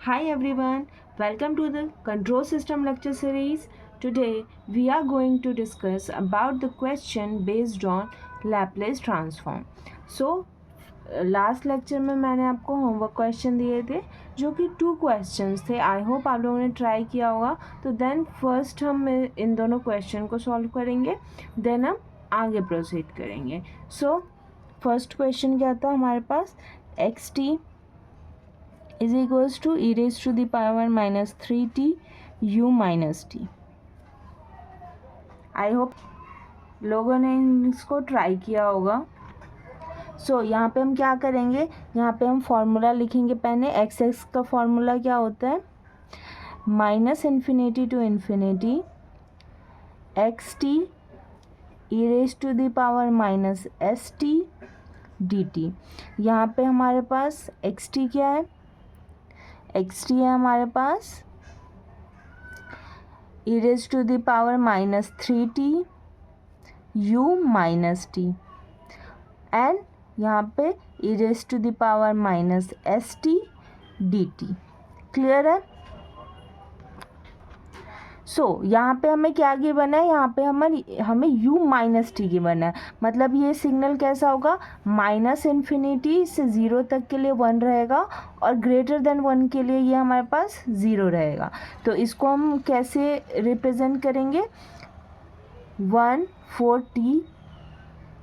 Hi everyone, welcome to the control system lecture series. Today we are going to discuss about the question based on Laplace transform. So last lecture में मैंने आपको homework question दिए थे जो कि 2 questions थे. I hope आप लोगों ने ट्राई किया होगा. तो देन फर्स्ट हम इन दोनों क्वेश्चन को सॉल्व करेंगे, देन हम आगे प्रोसीड करेंगे. सो फर्स्ट क्वेश्चन क्या था हमारे पास, x T is equals to E raise to the power minus 3t u minus T. I hope लोगों ने इसको ट्राई किया होगा. सो यहाँ पे हम क्या करेंगे, यहाँ पे हम फॉर्मूला लिखेंगे. पहले एक्स एक्स का फॉर्मूला क्या होता है, minus infinity to infinity X T E raise to the power minus S T D T. यहाँ पे हमारे पास एक्स टी क्या है, एक्स टी है हमारे पास ई raise to the power minus 3t u minus T, and यहाँ पे E raise to the power minus S T D T. Clear है. सो यहाँ पे हमें क्या गिवन है, यहाँ पे हमें u माइनस टी गिवन है. मतलब ये सिग्नल कैसा होगा, माइनस इन्फिनिटी से 0 तक के लिए 1 रहेगा और ग्रेटर देन 1 के लिए ये हमारे पास 0 रहेगा. तो इसको हम कैसे रिप्रेजेंट करेंगे, 1 4 t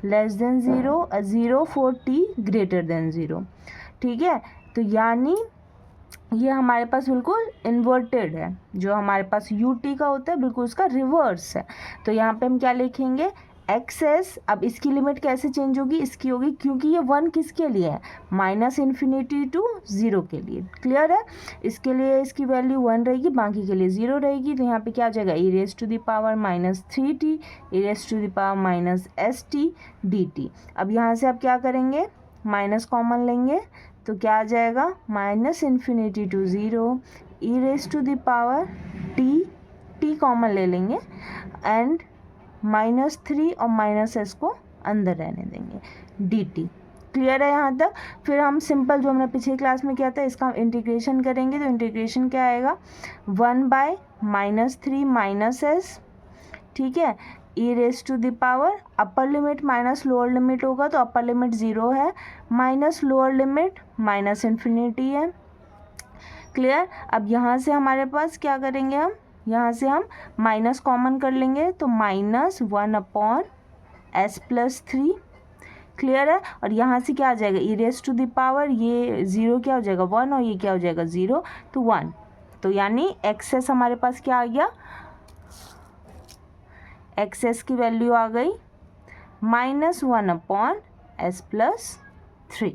लेस देन 0 और 0 4 t ग्रेटर देन 0. ठीक है. तो यानी ये हमारे पास बिल्कुल इन्वर्टेड है. जो हमारे पास यू टी का होता है बिल्कुल उसका रिवर्स है. तो यहाँ पे हम क्या लिखेंगे, एक्स एस. अब इसकी लिमिट कैसे चेंज होगी, इसकी होगी क्योंकि ये 1 किसके लिए है, माइनस इन्फिनिटी टू 0 के लिए. क्लियर है. इसके लिए इसकी वैल्यू 1 रहेगी, बाकी के लिए 0 रहेगी. तो यहाँ पे क्या आ जाएगा, E raise to the power minus 3t E raise to the power minus S T D T. अब यहाँ से आप क्या करेंगे, माइनस कॉमन लेंगे तो क्या आ जाएगा, minus infinity to 0 E raise to the power T common ले लेंगे एंड माइनस 3 और माइनस एस को अंदर रहने देंगे डी टी. क्लियर है यहाँ तक. फिर हम सिंपल जो हमने पिछली क्लास में किया था इसका इंटीग्रेशन करेंगे. तो इंटीग्रेशन क्या आएगा, 1 बाय माइनस 3 माइनस एस. ठीक है. E raise to the power upper limit minus lower limit होगा तो अपर लिमिट 0 है, minus lower limit minus infinity है. क्लियर. अब यहाँ से हमारे पास क्या करेंगे, हम यहाँ से हम माइनस कॉमन कर लेंगे तो minus 1 upon S plus 3. Clear है. और यहाँ से क्या आ जाएगा, E raise to the power ये 0 क्या हो जाएगा 1 और ये क्या हो जाएगा 0 तो 1. तो यानी एक्सेस हमारे पास क्या आ गया, एक्सेस की वैल्यू आ गई माइनस 1 अपॉन एस प्लस 3.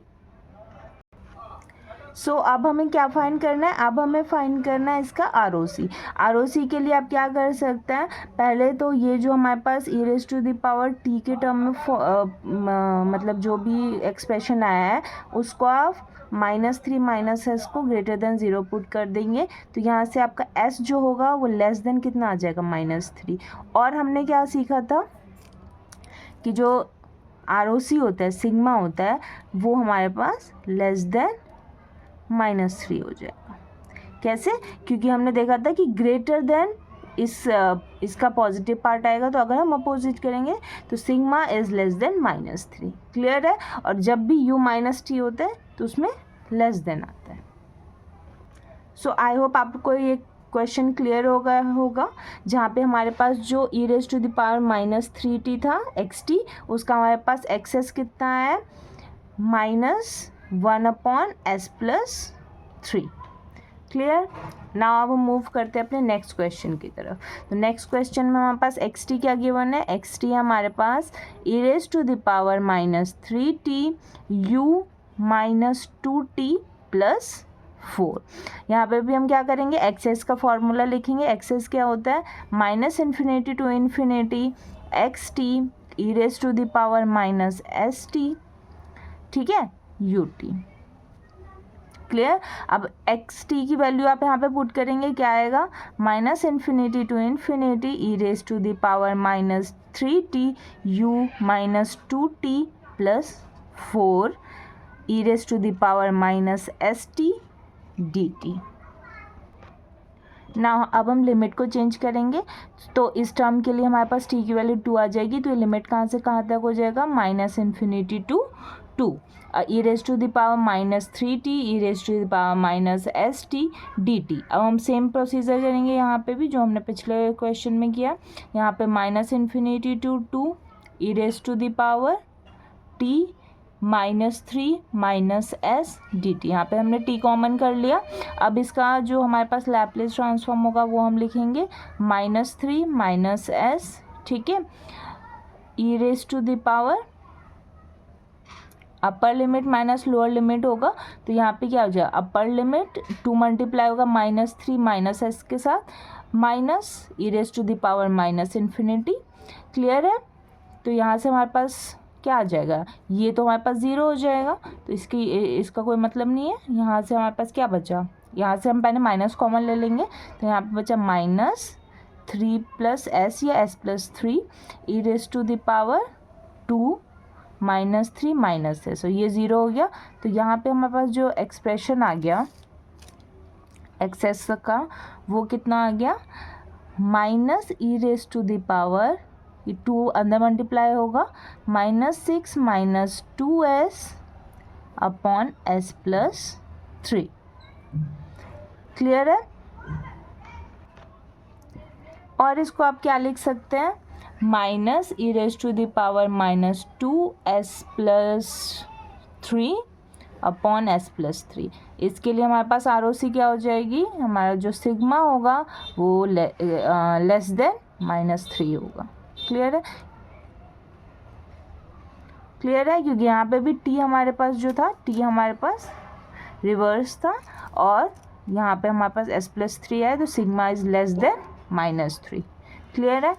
सो अब हमें क्या फाइंड करना है, अब हमें फाइंड करना है इसका आर ओ सी. आर ओ सी के लिए आप क्या कर सकते हैं, पहले तो ये जो हमारे पास ई raise to the power t के टर्म में मतलब जो भी एक्सप्रेशन आया है उसको आप माइनस 3 माइनस एस को ग्रेटर देन 0 पुट कर देंगे. तो यहाँ से आपका एस जो होगा वो लेस देन कितना आ जाएगा, माइनस 3. और हमने क्या सीखा था कि जो आर ओ सी होता है, सिग्मा होता है, वो हमारे पास लेस देन माइनस 3 हो जाएगा. कैसे, क्योंकि हमने देखा था कि ग्रेटर देन इसका पॉजिटिव पार्ट आएगा. तो अगर हम अपोजिट करेंगे तो sigma is less then minus 3. Clear है. और जब भी यू माइनस टी होता है तो उसमें लेस देन आता है. सो आई होप आपको ये क्वेश्चन क्लियर होगा जहाँ पे हमारे पास जो e raise to the power minus 3t था एक्स टी, उसका हमारे पास एक्सेस कितना है, minus 1 upon S plus 3. Clear. Now अब हम मूव करते हैं अपने नेक्स्ट क्वेश्चन की तरफ. तो नेक्स्ट क्वेश्चन में हमारे पास एक्स टी क्या गिवन है, एक्स टी हमारे पास ई raise to the power minus 3t u minus 2t plus 4. यहाँ पे भी हम क्या करेंगे, एक्सेस का फॉर्मूला लिखेंगे. एक्सेस क्या होता है, minus infinity to infinity X T E raise to the power minus S T. ठीक है, यू टी. क्लियर. अब एक्स टी की वैल्यू आप यहाँ पे पुट करेंगे, क्या आएगा, minus infinity to infinity E raise to the power minus 3t u minus 2t plus 4 E raise to the power minus S T D T. ना अब हम लिमिट को चेंज करेंगे, तो इस टर्म के लिए हमारे पास t की वैल्यू 2 आ जाएगी, तो ये लिमिट कहाँ से कहाँ तक हो जाएगा, -∞ to 2 e raise to the power -3t e raise to the power -st dt। अब हम सेम प्रोसीजर करेंगे यहाँ पे भी जो हमने पिछले क्वेश्चन में किया। यहाँ पे -∞ to 2 e raise to the power t -3 -s dt। यहाँ पे हमने t कॉमन कर लिया। अब इसका जो हमारे पास लैप्लेस ट्रांसफॉर्म होगा वो हम लिखेंगे -3 -s, ठीक है, e raise to the power upper limit minus lower limit होगा, तो यहाँ पे क्या हो जाएगा, अपर लिमिट 2 मल्टीप्लाई होगा -3 -s के साथ minus e raise to the power ∞। Clear है। तो यहाँ से हमारे पास क्या आ जाएगा, ये तो हमारे पास 0 हो जाएगा, तो इसका कोई मतलब नहीं है। यहाँ से हमारे पास क्या बचा, यहाँ से हम पहले माइनस कॉमन ले लेंगे, तो यहाँ पे बचा -3 + s या s+3 e raise to the power 2 -3 -s, तो ये 0 हो गया। तो यहाँ पे हमारे पास जो एक्सप्रेशन आ गया एक्सेस का वो कितना आ गया, -e raise to the power, ये 2 अंदर मल्टीप्लाई होगा, -6 - 2s अपॉन s+3। क्लियर है। और इसको आप क्या लिख सकते हैं, -e raise to the power -2s+3 upon s+3। इसके लिए हमारे पास ROC क्या हो जाएगी, हमारा जो सिग्मा होगा वो लेस देन -3 होगा। क्लियर है। क्लियर है, क्योंकि यहाँ पे भी t हमारे पास जो था, t हमारे पास रिवर्स था, और यहाँ पे हमारे पास s+3 है, तो sigma is less then -3। Clear है।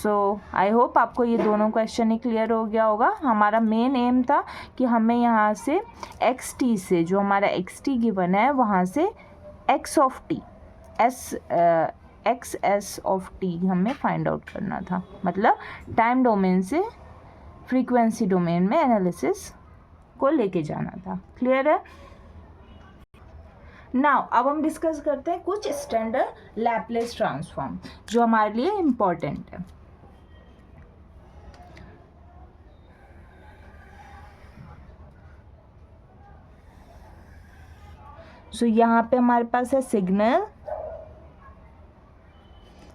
सो आई होप आपको ये दोनों क्वेश्चन ही क्लियर हो गया होगा। हमारा मेन एम था कि हमें यहाँ से xt से, जो हमारा xt गिवन है, वहाँ से x of t xs of t हमें फाइंड आउट करना था, मतलब टाइम डोमेन से फ्रीक्वेंसी डोमेन में एनालिसिस को लेके जाना था। क्लियर है। नाउ अब हम डिस्कस करते हैं कुछ स्टैंडर्ड लैप्लेस ट्रांसफॉर्म जो हमारे लिए इम्पोर्टेंट है। सो यहाँ पे हमारे पास है सिग्नल,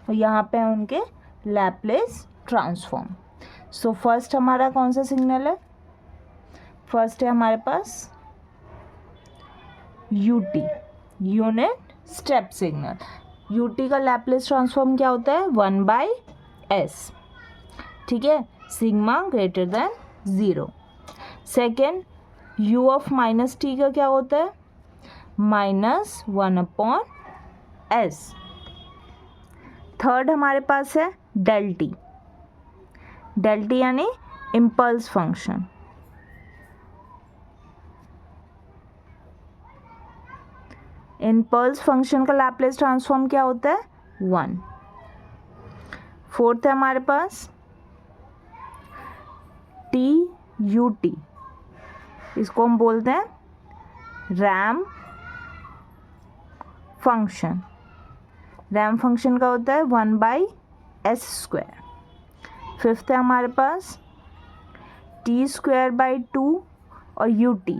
और यहाँ पे है उनके लैप्लेस ट्रांसफॉर्म। सो फर्स्ट हमारा कौन सा सिग्नल है, फर्स्ट है हमारे पास UT, unit step signal. UT का लैप्लेस ट्रांसफॉर्म क्या होता है, 1/s, ठीक है, sigma greater than 0। Second U of -t का क्या होता है, -1/s। थर्ड हमारे पास है del t, यानी इम्पल्स फंक्शन। इम्पल्स फंक्शन का लैप्लेस ट्रांसफॉर्म क्या होता है, 1। फोर्थ है हमारे पास TUT, इसको हम बोलते हैं रैम फंक्शन। रैम फंक्शन का होता है 1/s²। फिफ्थ है हमारे पास T²/2 और UT,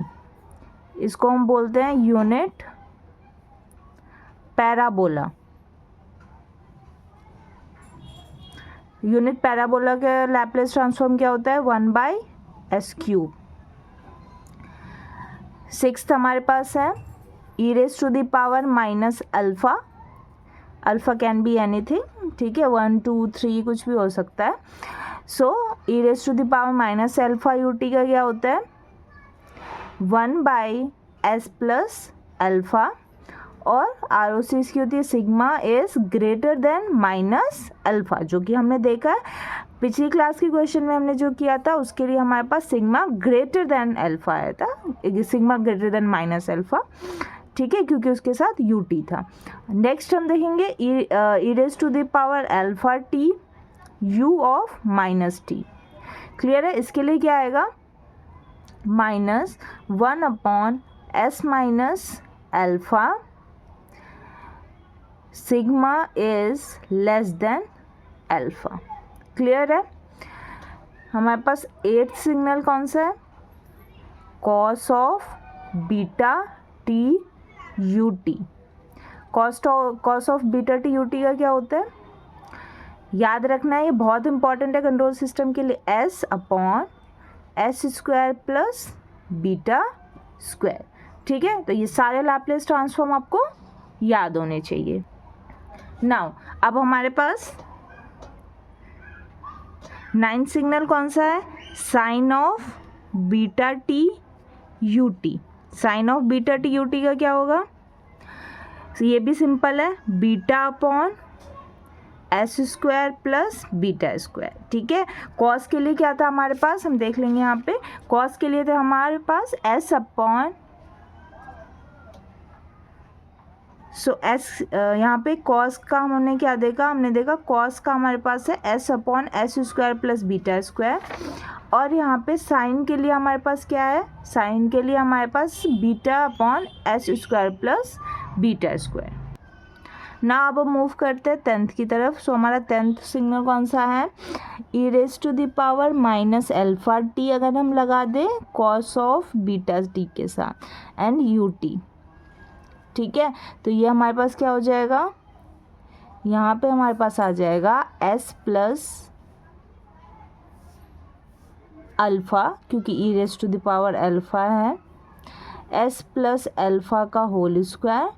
इसको हम बोलते हैं यूनिट पैराबोला। यूनिट पैराबोला का लैप्लेस ट्रांसफॉर्म क्या होता है, 1/s³। सिक्स्थ हमारे पास है e raise to the power -alpha. Alpha can be anything, ठीक है, 1 2 3 कुछ भी हो सकता है। So e raise to the power -alpha UT का क्या होता है, 1/s+α, और ROC इसकी होती है sigma is greater than -alpha, जो कि हमने देखा है पिछली क्लास के क्वेश्चन में हमने जो किया था, उसके लिए हमारे पास सिग्मा ग्रेटर देन अल्फ़ा आया था, सिग्मा ग्रेटर देन -अल्फ़ा, ठीक है, क्योंकि उसके साथ UT था। नेक्स्ट हम देखेंगे e raise to the power α_t u of -t। क्लियर है। इसके लिए क्या आएगा, -1/s - alpha sigma is less than alpha. Clear है? हमारे पास 8th सिग्नल कौन सा है? Cos of beta T U T. Cos of beta T U T का क्या होता है? याद रखना है, ये बहुत इंपॉर्टेंट है कंट्रोल सिस्टम के लिए। S upon S square plus beta square. ठीक है, तो ये सारे लैप्लेस ट्रांसफॉर्म आपको याद होने चाहिए। नाउ अब हमारे पास 9th सिग्नल कौन सा है? Sine of beta T U T. Sine of beta T U T का क्या होगा? ये भी सिंपल है, beta upon S square plus beta square. ठीक है, कॉस के लिए क्या था हमारे पास, हम देख लेंगे यहाँ पे। कॉस के लिए थे हमारे पास एस अपॉन, सो एस, यहाँ पे कॉस का हमने क्या देखा? हमने देखा कॉस का हमारे पास है S upon S square plus beta square. और यहाँ पे साइन के लिए हमारे पास क्या है? साइन के लिए हमारे पास beta upon S square plus beta square. ना अब मूव करते हैं 10th की तरफ। सो हमारा 10th सिग्नल कौन सा है? E raise to the power minus alpha t अगर हम लगा दें कॉस ऑफ बीटा टी के साथ एंड यू टी। ठीक है, तो ये हमारे पास क्या हो जाएगा? यहाँ पे हमारे पास आ जाएगा एस प्लस अल्फ़ा, क्योंकि e raise to the power alpha है, एस प्लस अल्फ़ा का whole square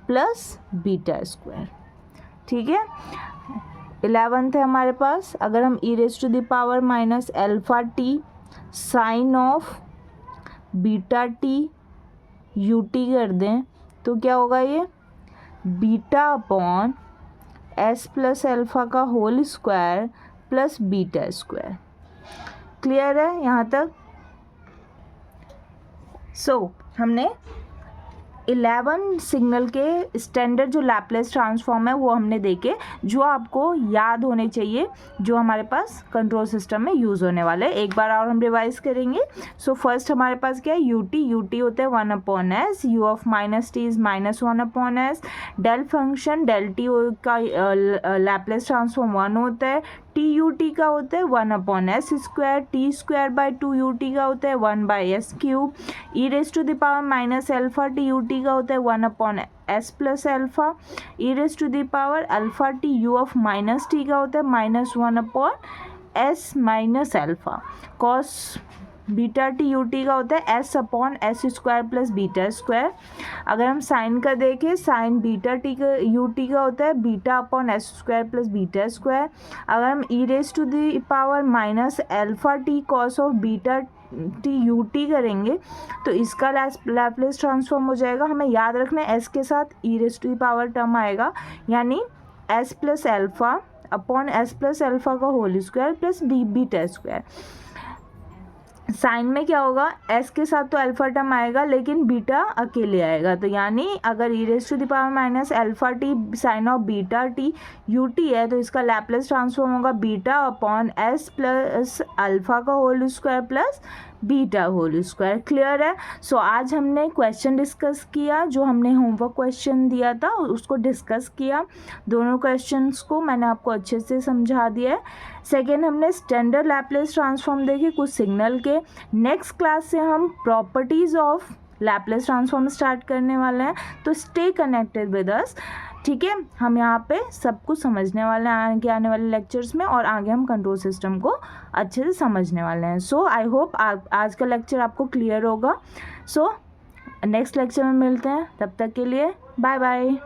plus beta square. ठीक है, 11th है हमारे पास। अगर हम e raise to the power minus alpha t sine of beta T U t कर दें तो क्या होगा? ये beta upon S plus alpha का whole square plus beta square. Clear है यहाँ तक? सो हमने 11 सिग्नल के स्टैंडर्ड जो लैप्लेस ट्रांसफॉर्म है वो हमने देखे, जो आपको याद होने चाहिए, जो हमारे पास कंट्रोल सिस्टम में यूज़ होने वाले। एक बार और हम रिवाइज करेंगे। सो फर्स्ट हमारे पास क्या है? यू टी होता है 1 upon S, U of minus T is minus 1 upon S. Del function del T का लैप्लेस ट्रांसफॉर्म 1 होता है। टी यू टी का होता है 1 upon S square. T square by 2 U T का होता है 1 by S cube. E raise to the power minus alpha T U T का होता है 1 upon S plus alpha. E raise to the power alpha T U of minus T का होता है minus 1 upon S minus alpha. Cos beta T U T का होता है S upon S square plus beta square. अगर हम sine का देखें, साइन बीटा टी का यू टी का होता है beta upon S square plus beta square. अगर हम e raise to the power minus alpha t cos of beta T U t करेंगे तो इसका लैप्लेस ट्रांसफॉर्म हो जाएगा। हमें याद रखना है एस के साथ e raise to the power term आएगा, यानी s plus alpha upon S plus alpha का whole square plus beta square. Sine में क्या होगा? एस के साथ तो अल्फ़ा टर्म आएगा लेकिन बीटा अकेले आएगा, तो यानी अगर e raise to the power minus alpha t sine of beta T U t है तो इसका लैप्लेस ट्रांसफॉर्म होगा beta upon S plus alpha का whole square plus beta whole square. Clear है? सो आज हमने क्वेश्चन डिस्कस किया, जो हमने होमवर्क क्वेश्चन दिया था उसको डिस्कस किया। दोनों क्वेश्चंस को मैंने आपको अच्छे से समझा दिया है। सेकेंड हमने स्टैंडर्ड लैप्लेस ट्रांसफॉर्म देखे कुछ सिग्नल के। नेक्स्ट क्लास से हम properties of Laplace transform start करने वाले हैं, तो स्टे कनेक्टेड विद अस। ठीक है, हम यहाँ पे सब कुछ समझने वाले हैं आगे आने वाले लेक्चर्स में, और आगे हम कंट्रोल सिस्टम को अच्छे से समझने वाले हैं। सो आई होप आज का लेक्चर आपको क्लियर होगा। सो नेक्स्ट लेक्चर में मिलते हैं, तब तक के लिए बाय बाय।